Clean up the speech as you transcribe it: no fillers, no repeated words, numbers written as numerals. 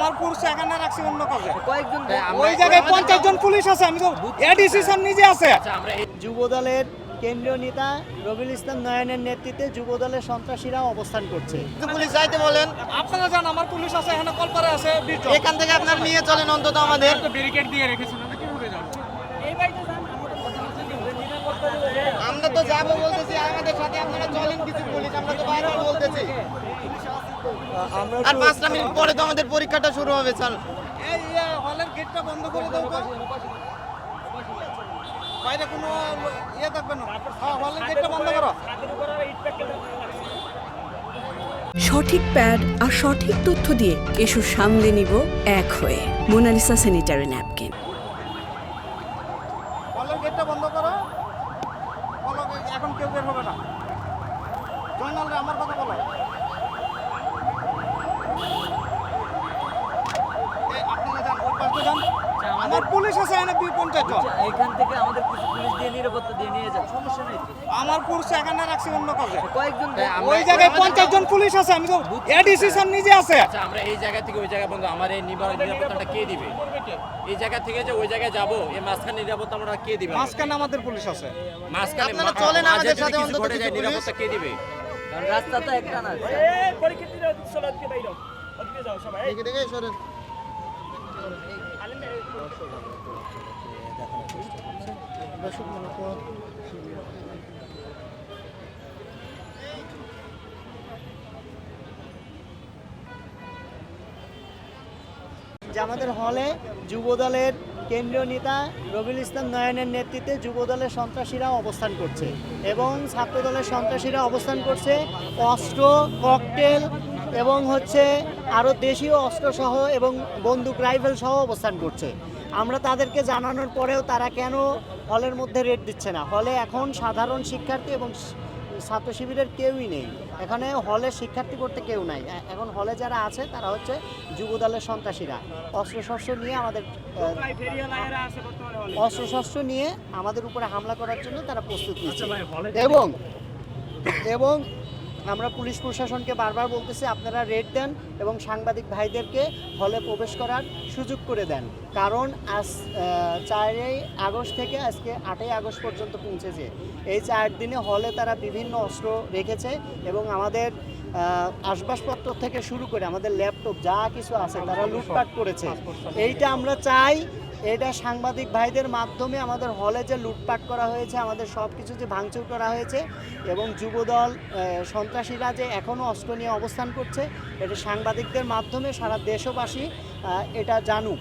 আমার পুরুষ এখানে রাখছি অন্য কাজে। কয়েকজন ওই জায়গায় 50 জন পুলিশ আছে, আমি তো এডিসি স্যার নিজে আছে। যুবদলের কেন্দ্রীয় নেতা রবিউল ইসলাম নয়নের নেতৃত্বে যুবদলের সন্ত্রাসীরা অবস্থান করছে। পুলিশ যাইতে বলেন, আপনারা জান আমার পুলিশ আছে এখানে, কলপারে আছে 20 জন। এখান থেকে আপনারা নিয়ে চলেন অন্তত আমাদের। ব্যারিকেড দিয়ে রেখেছেন, আমরা কিভাবে যাব? আমরা তো যাবো বলতেছি, আমাদের সাথে আপনারা চলেন কিছু পুলিশ, আমরা তো বাইরে বলতেছি। আমরা আর 5 মিনিট পরে তো আমাদের পরীক্ষাটা শুরু হবে। চল এই হলের গেটটা বন্ধ করে দাও তো। বাইরে কোনো থাকবে না। হ্যাঁ, হলের গেটটা বন্ধ করো। সঠিক প্যাড আর সঠিক তথ্য দিয়ে এসো সামলে নিব এক হয়ে মোনালিসা স্যানিটারি ন্যাপকিন। হলের গেটটা বন্ধ করো। বলো এখন কেউ বের হবে না। জয়নাল রে, আমার কথা বলো। আপনারা যান, ওই পাশে যান। আমার পুলিশ আছে এখানে 50 জন। এখান থেকে আমাদের কিছু পুলিশ দিয়ে নিরাপত্তা দিয়ে নিয়ে যান, সমস্যা নেই তো। আমার পুরুষ এখানে রাখছি অন্য কাজে। কয়েকজন ওই জায়গায় 50 জন পুলিশ আছে, আমি তো এডিসি স্যার নিজে আছে। আচ্ছা, আমরা এই জায়গা থেকে ওই জায়গায় বন্ধু, আমার এই নিরাপত্তাটা কে দিবে? এই জায়গা থেকে যে ওই জায়গায় যাবো, এই মাঝখানে নিরাপত্তা আমরা কে দিবে? মাঝখানে আমাদের পুলিশ আছে। মাঝখানে আপনারা চলেন মাঝে আমাদের যদি সাথে কিছু অন্তত ঘটে কিছু যায়, পুলিশ। নিরাপত্তা কে দিবে? কারণ রাস্তা তো একটা না। দেখে দেখে সরেন। যে আমাদের হলে যুবদলের কেন্দ্রীয় নেতা রবিউল ইসলাম নয়নের নেতৃত্বে যুবদলের সন্ত্রাসীরা অবস্থান করছে এবং ছাত্রদলের সন্ত্রাসীরা অবস্থান করছে অস্ত্র, ককটেল এবং আরও দেশীয় অস্ত্রসহ এবং বন্দুক, রাইফেল সহ অবস্থান করছে। আমরা তাদেরকে জানানোর পরেও তারা কেন হলের মধ্যে রেড দিচ্ছে না? হলে এখন সাধারণ শিক্ষার্থী এবং ছাত্র শিবিরের কেউই নেই, এখানে হলে শিক্ষার্থী করতে কেউ নাই। এখন হলে যারা আছে তারা যুবদলের সন্ত্রাসীরা অস্ত্রশস্ত্র নিয়ে আমাদের উপরে হামলা করার জন্য তারা প্রস্তুত নিচ্ছে। এবং আমরা পুলিশ প্রশাসনকে বারবার বলতেছি, আপনারা রেড দেন এবং সাংবাদিক ভাইদেরকে হলে প্রবেশ করার সুযোগ করে দেন। কারণ আজ 4ই আগস্ট থেকে আজকে 8ই আগস্ট পর্যন্ত পৌঁছেছে। এই 4 দিনে হলে তারা বিভিন্ন অস্ত্র রেখেছে এবং আমাদের আসবাবপত্র থেকে শুরু করে আমাদের ল্যাপটপ যা কিছু আছে তারা লুটপাট করেছে। এইটা আমরা চাই, এটা সাংবাদিক ভাইদের মাধ্যমে আমাদের হলে যে লুটপাট করা হয়েছে, আমাদের সব কিছু যে ভাঙচুর করা হয়েছে এবং যুবদল সন্ত্রাসীরা যে এখনও অস্ত্র নিয়ে অবস্থান করছে, এটা সাংবাদিকদের মাধ্যমে সারা দেশবাসী এটা জানুক।